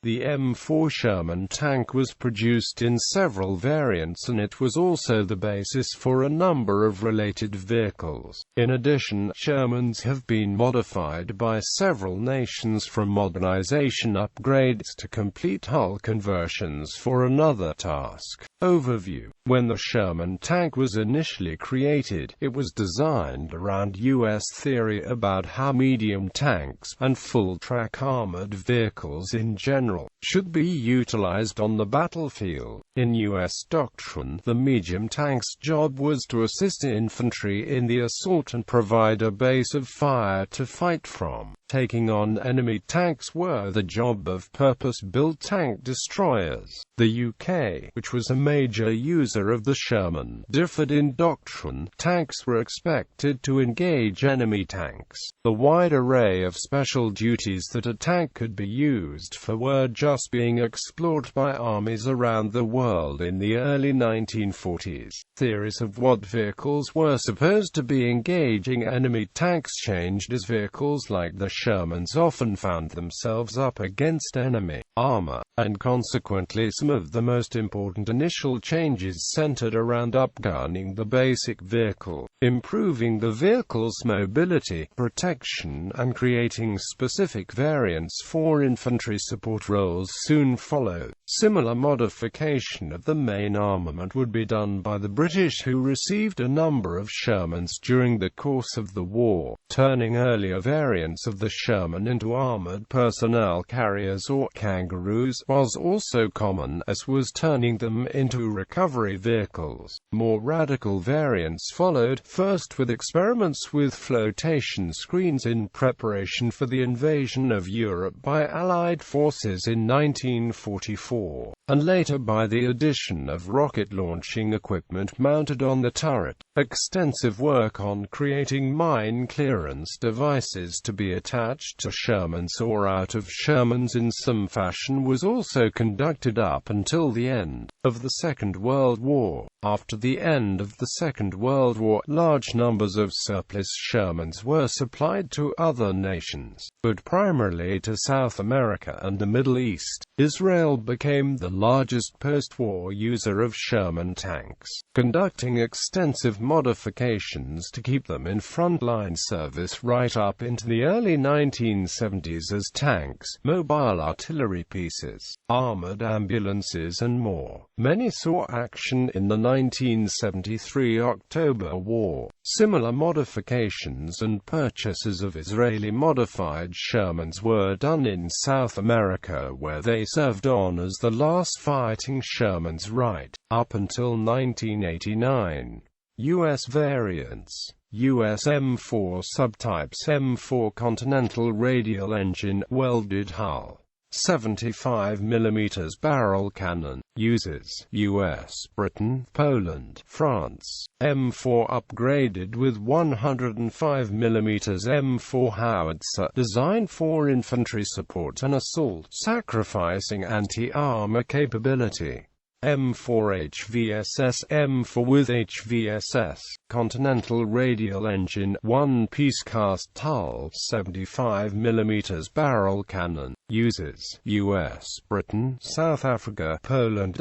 The M4 Sherman tank was produced in several variants, and it was also the basis for a number of related vehicles. In addition, Shermans have been modified by several nations, from modernization upgrades to complete hull conversions for another task. Overview. When the Sherman tank was initially created, it was designed around U.S. theory about how medium tanks, and full-track armored vehicles in general, should be utilized on the battlefield. In U.S. doctrine, the medium tank's job was to assist infantry in the assault and provide a base of fire to fight from. Taking on enemy tanks were the job of purpose-built tank destroyers. The UK, which was a major user of the Sherman, differed in doctrine. Tanks were expected to engage enemy tanks. The wide array of special duties that a tank could be used for were just being explored by armies around the world in the early 1940s. Theories of what vehicles were supposed to be engaging enemy tanks changed as vehicles like the Shermans often found themselves up against enemy armor, and consequently some of the most important initial changes centered around upgunning the basic vehicle, improving the vehicle's mobility, protection, and creating specific variants for infantry support roles soon followed. Similar modification of the main armament would be done by the British, who received a number of Shermans during the course of the war. Turning earlier variants of the Sherman into armored personnel carriers or kangaroos was also common, as was turning them into recovery vehicles. More radical variants followed, first with experiments with flotation screens in preparation for the invasion of Europe by Allied forces in 1944, and later by the addition of rocket launching equipment mounted on the turret. Extensive work on creating mine clearance devices to be attached to Shermans or out of Shermans in some fashion was also conducted up until the end of the Second World War. After the end of the Second World War, large numbers of surplus Shermans were supplied to other nations, but primarily to South America and the Middle East. Israel became the largest post-war user of Sherman tanks, conducting extensive modifications to keep them in frontline service right up into the early 1970s as tanks, mobile artillery pieces, armored ambulances and more. Many saw action in the 1973 October War. Similar modifications and purchases of Israeli-modified Shermans were done in South America, where they served on as the last fighting Shermans right up until 1989. U.S. variants. U.S. M4 subtypes: M4 Continental Radial Engine, Welded Hull, 75mm barrel cannon. Uses U.S., Britain, Poland, France. M4 upgraded with 105mm M4 howitzer, designed for infantry support and assault, sacrificing anti-armor capability. M4 HVSS, M4 with HVSS, Continental Radial Engine, one-piece cast hull, 75mm barrel cannon. Uses U.S., Britain, South Africa, Poland,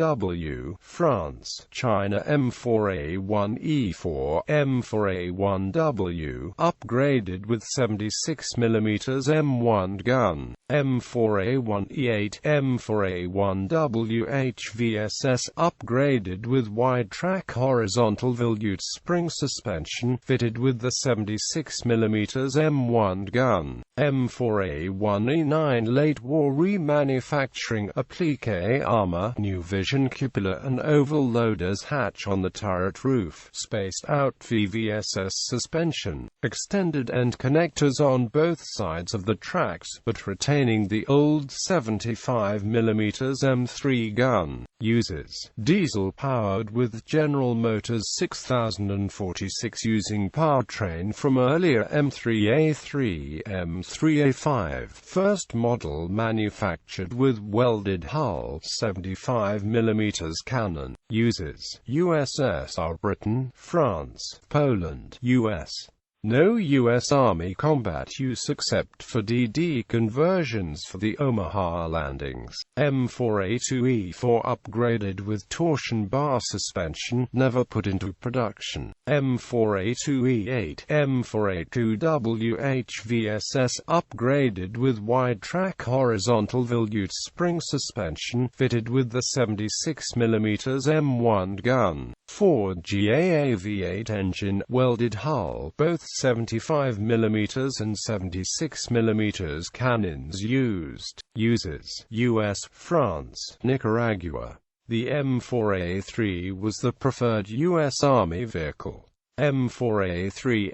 France, China. M4A1E4, M4A1W, upgraded with 76mm M1 gun. M4A1E8, M4A1W HVSS, upgraded with wide-track horizontal volute spring suspension, fitted with the 76mm M1 gun. M4A1E9 late war remanufacturing, applique armor, new vision cupola and oval loaders hatch on the turret roof, spaced out VVSS suspension, extended end connectors on both sides of the tracks, but retaining the old 75mm M3 gun. Uses diesel powered with General Motors 6046 using powertrain from earlier M3A3, M3A5. First model manufactured with welded hull, 75mm cannon. Uses USSR, Britain, France, Poland, US. No U.S. Army combat use except for DD conversions for the Omaha landings. M4A2E4 upgraded with torsion bar suspension, never put into production. M4A2E8, M4A2WHVSS upgraded with wide-track horizontal volute spring suspension, fitted with the 76mm M1 gun. Ford GAAV8 engine, welded hull, both 75mm and 76mm cannons used. Uses: US, France, Nicaragua. The M4A3 was the preferred U.S. Army vehicle. M4A3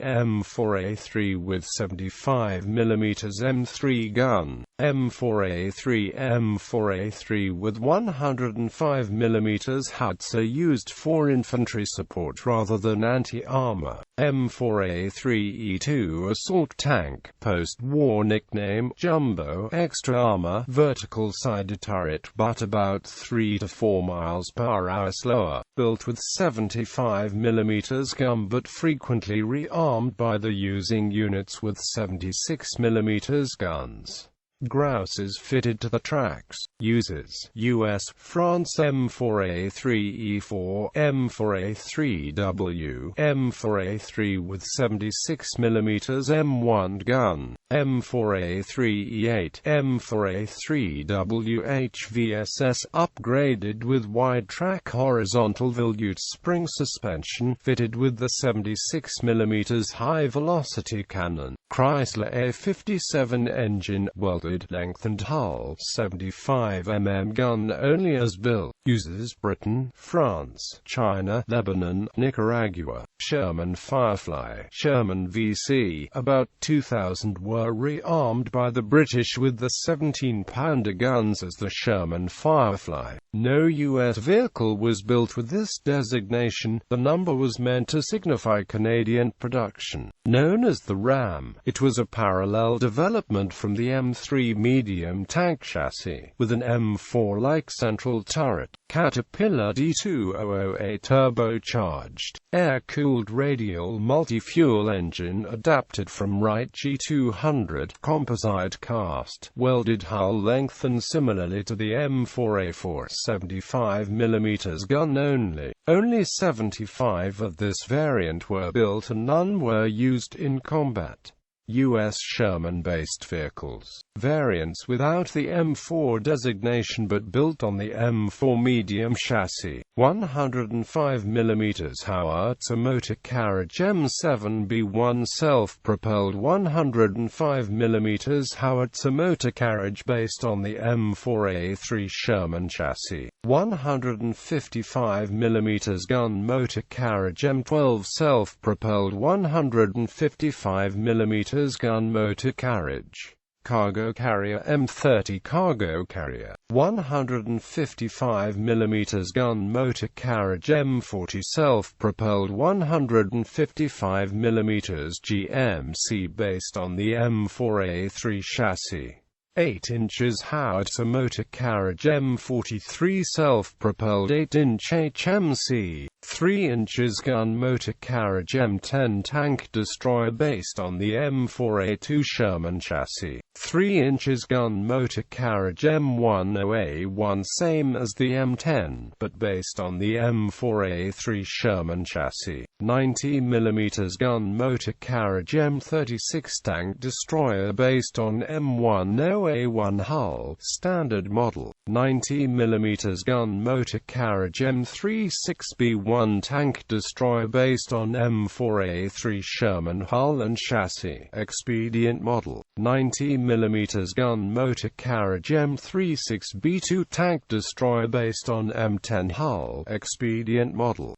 with 75mm M3 gun. M4A3 with 105mm howitzer used for infantry support rather than anti-armor. M4A3E2 assault tank, post-war nickname Jumbo, extra armor, vertical side turret but about 3 to 4 miles per hour slower, built with 75mm gun but frequently re-armed by the using units with 76mm guns. Grouses fitted to the tracks. Uses: US, France. M4A3E4, M4A3W, M4A3 with 76mm M1 gun. M4A3E8, M4A3WHVSS upgraded with wide-track horizontal volute spring suspension, fitted with the 76mm high-velocity cannon. Chrysler A57 engine, welded, lengthened hull, 75mm gun only as built. Uses: Britain, France, China, Lebanon, Nicaragua. Sherman Firefly, Sherman VC, about 2,000 were re-armed by the British with the 17-pounder guns as the Sherman Firefly. No U.S. vehicle was built with this designation. The number was meant to signify Canadian production. Known as the Ram, it was a parallel development from the M3 medium tank chassis, with an M4-like central turret. Caterpillar D200A turbocharged, air-cooled radial multi-fuel engine adapted from Wright G200, composite cast, welded hull length and similarly to the M4A4, 75mm gun only. Only 75 of this variant were built and none were used in combat. U.S. Sherman-based vehicles. Variants without the M4 designation but built on the M4 medium chassis. 105mm howitzer motor carriage M7B1 self-propelled 105mm howitzer motor carriage based on the M4A3 Sherman chassis. 155mm gun motor carriage M12 self-propelled 155mm gun motor carriage. Cargo carrier M30 cargo carrier. 155mm gun motor carriage M40 self-propelled 155mm GMC based on the M4A3 chassis. 8 inches howitzer motor carriage M43 self-propelled 8-inch HMC. 3 inches gun motor carriage M10 Tank Destroyer based on the M4A2 Sherman chassis. 3 inches gun motor carriage M10A1 same as the M10, but based on the M4A3 Sherman chassis. 90mm gun motor carriage M36 Tank Destroyer based on M10A1 hull, standard model. 90mm gun motor carriage M36B1 Tank Destroyer based on M4A3 Sherman hull and chassis, expedient model. 90mm gun motor carriage M36B2 Tank Destroyer based on M10 hull, expedient model.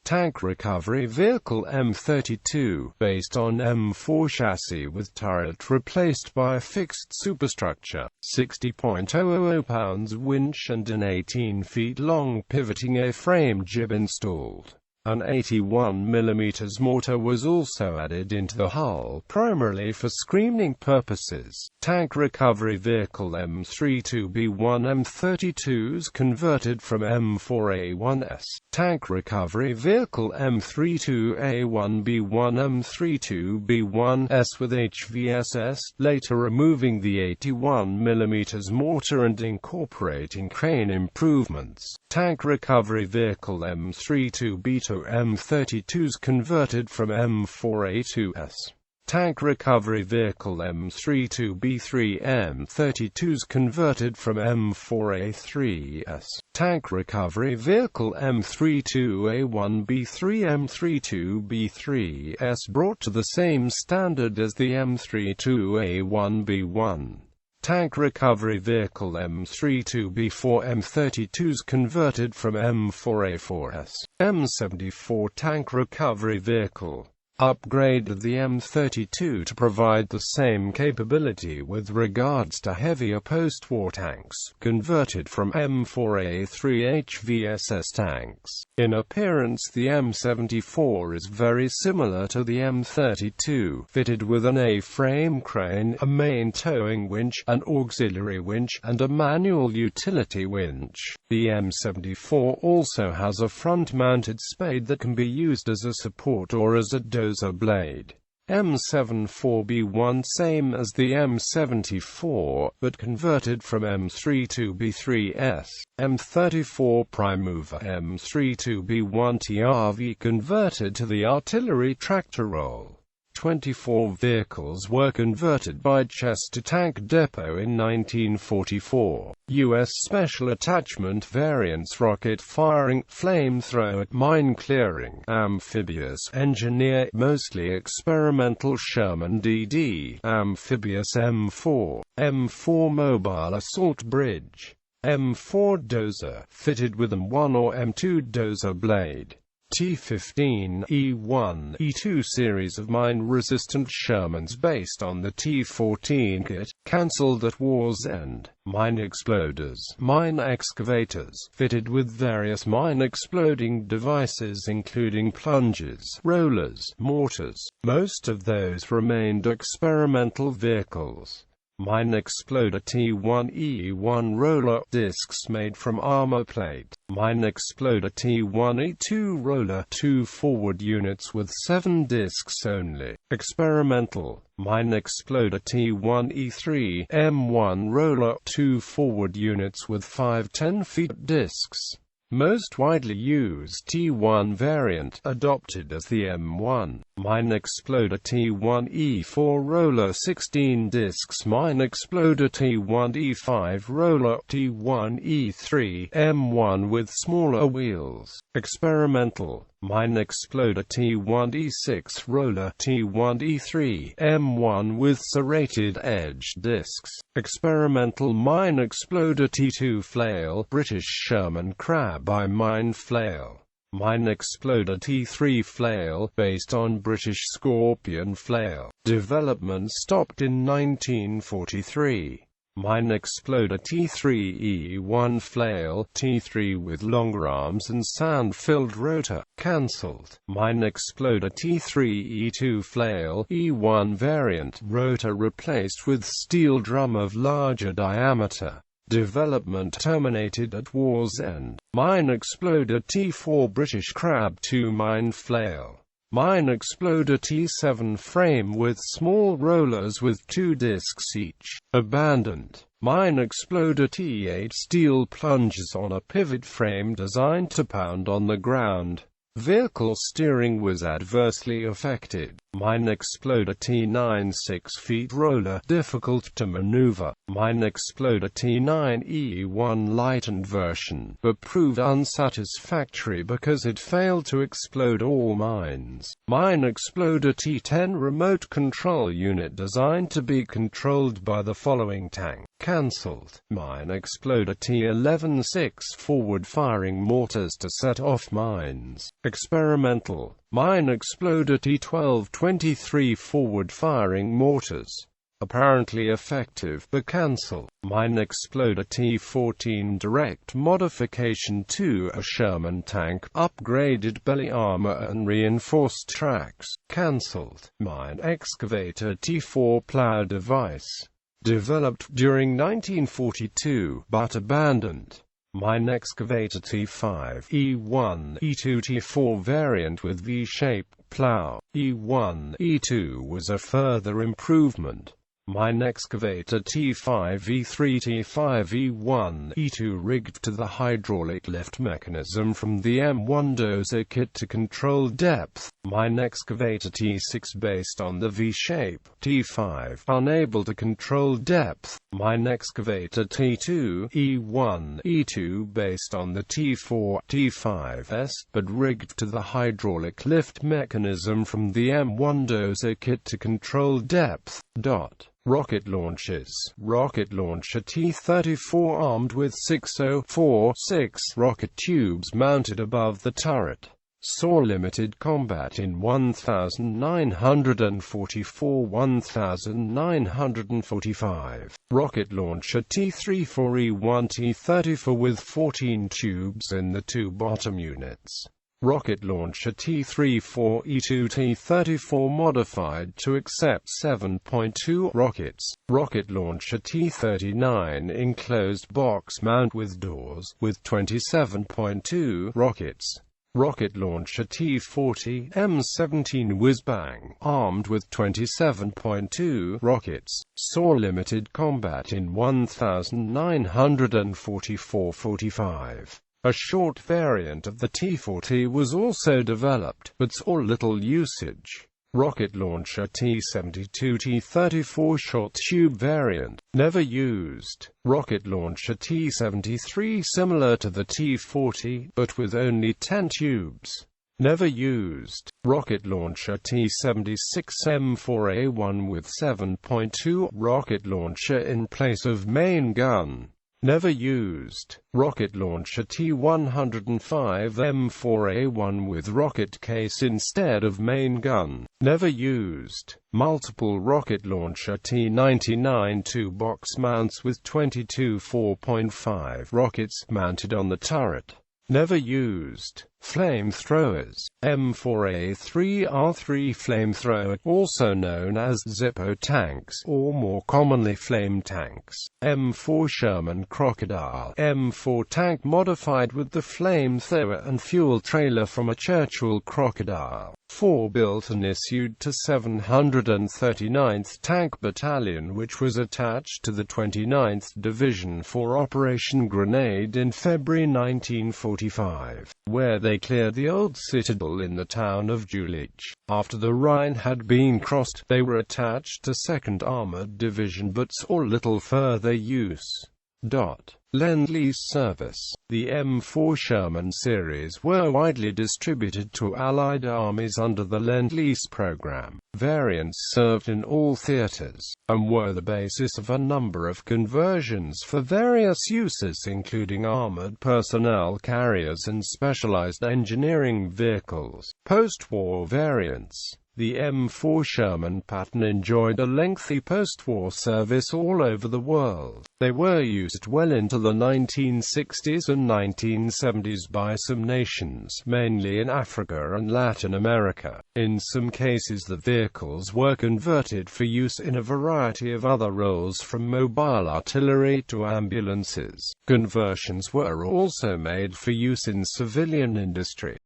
Tank recovery vehicle M32, based on M4 chassis with turret replaced by a fixed superstructure, 60.000 pounds winch and an 18 feet long pivoting A-frame jib installed. An 81mm mortar was also added into the hull, primarily for screening purposes. Tank Recovery Vehicle M32B1 M32s converted from M4A1s. Tank Recovery Vehicle M32A1B1 M32B1s with HVSS, later removing the 81mm mortar and incorporating crane improvements. Tank Recovery Vehicle M32B2 M32s converted from M4A2s. Tank Recovery Vehicle M32B3 M32s converted from M4A3s. Tank Recovery Vehicle M32A1B3 M32B3s brought to the same standard as the M32A1B1. Tank Recovery Vehicle M32B4 M32s converted from M4A4s. M74 Tank Recovery Vehicle upgraded the M32 to provide the same capability with regards to heavier post-war tanks, converted from M4A3 HVSS tanks. In appearance, the M74 is very similar to the M32, fitted with an A-frame crane, a main towing winch, an auxiliary winch, and a manual utility winch. The M74 also has a front-mounted spade that can be used as a support or as a dozer blade. M74B1 same as the M74, but converted from M32B3s. M34 prime mover M32B1 TRV converted to the artillery tractor roll. 24 vehicles were converted by Chester Tank Depot in 1944. U.S. Special Attachment variants: rocket firing, flamethrower, mine clearing, amphibious, engineer, mostly experimental Sherman DD, amphibious M4, M4 mobile assault bridge, M4 dozer, fitted with an M1 or M2 dozer blade. T-15, E1, E2 series of mine-resistant Shermans based on the T-14 kit, cancelled at war's end. Mine exploders, mine excavators, fitted with various mine-exploding devices including plungers, rollers, mortars. Most of those remained experimental vehicles. Mine exploder T1E1 roller discs made from armor plate. Mine exploder T1E2 roller, 2 forward units with 7 discs only. Experimental. Mine exploder T1E3 M1 roller, 2 forward units with 5 10-feet discs. Most widely used T1 variant, adopted as the M1. Mine exploder T1E4 roller, 16 discs. Mine exploder T1E5 roller, T1E3 M1 with smaller wheels. Experimental. Mine exploder T1E6 roller, T1E3 M1 with serrated edge discs. Experimental mine exploder T2 flail, British Sherman crab eye mine flail. Mine exploder T3 flail, based on British Scorpion flail. Development stopped in 1943. Mine exploder T3E1 flail, T3 with longer arms and sand-filled rotor, cancelled. Mine exploder T3E2 flail, E1 variant, rotor replaced with steel drum of larger diameter. Development terminated at war's end. Mine exploder T4 British crab 2 mine flail. Mine exploder T7 frame with small rollers with 2 discs each. Abandoned. Mine exploder T8 steel plunges on a pivot frame designed to pound on the ground. Vehicle steering was adversely affected. Mine exploder T9 6-feet roller, difficult to maneuver. Mine exploder T9E1 lightened version, but proved unsatisfactory because it failed to explode all mines. Mine exploder T10 remote control unit designed to be controlled by the following tank, cancelled. Mine exploder T11 6 forward firing mortars to set off mines. Experimental. Mine exploder T12 23 forward firing mortars. apparently effective, but cancelled. Mine Exploder T-14 direct modification to a Sherman tank, upgraded belly armor and reinforced tracks, cancelled. Mine Excavator T-4 plow device, developed during 1942, but abandoned. Mine Excavator T5 E1 E2 T4 variant with V-shaped plow. E1 E2 was a further improvement. Mine Excavator T5 E3 T5 E1 E2 rigged to the hydraulic lift mechanism from the M1 dozer kit to control depth. Mine Excavator T6 based on the V-shape. T5 unable to control depth. Mine Excavator T2 E1 E2 based on the T4 T5S but rigged to the hydraulic lift mechanism from the M1 dozer kit to control depth. Rocket launchers. Rocket launcher T-34 armed with 6046 rocket tubes mounted above the turret. Saw limited combat in 1944-1945. Rocket launcher T-34E1 T-34 with 14 tubes in the two bottom units. Rocket launcher T-34E2 T-34 modified to accept 7.2 rockets. Rocket launcher T-39 enclosed box mount with doors, with 27.2 rockets. Rocket launcher T-40 M17 whiz-bang, armed with 27.2 rockets, saw limited combat in 1944-45. A short variant of the T-40 was also developed, but saw little usage. Rocket launcher T-72 T-34 short tube variant, never used. Rocket launcher T-73 similar to the T-40, but with only 10 tubes, never used. Rocket launcher T-76 M4A1 with 7.2 rocket launcher in place of main gun, never used. Rocket launcher T-105 M4A1 with rocket case instead of main gun, never used. Multiple rocket launcher T-99 two box mounts with 22 4.5 rockets mounted on the turret, never used. Flamethrowers. M4A3R3 flamethrower, also known as Zippo tanks, or more commonly flame tanks. M4 Sherman crocodile. M4 tank modified with the flamethrower and fuel trailer from a Churchill crocodile. 4 built and issued to 739th Tank Battalion, which was attached to the 29th Division for Operation Grenade in February 1945, where they cleared the old citadel in the town of Jülich. After the Rhine had been crossed, they were attached to 2nd Armored Division but saw little further use. Lend-Lease Service. The M4 Sherman series were widely distributed to Allied armies under the Lend-Lease program. Variants served in all theaters, and were the basis of a number of conversions for various uses including armored personnel carriers and specialized engineering vehicles. Post-war variants. The M4 Sherman pattern enjoyed a lengthy post-war service all over the world. They were used well into the 1960s and 1970s by some nations, mainly in Africa and Latin America. In some cases the vehicles were converted for use in a variety of other roles from mobile artillery to ambulances. Conversions were also made for use in civilian industry.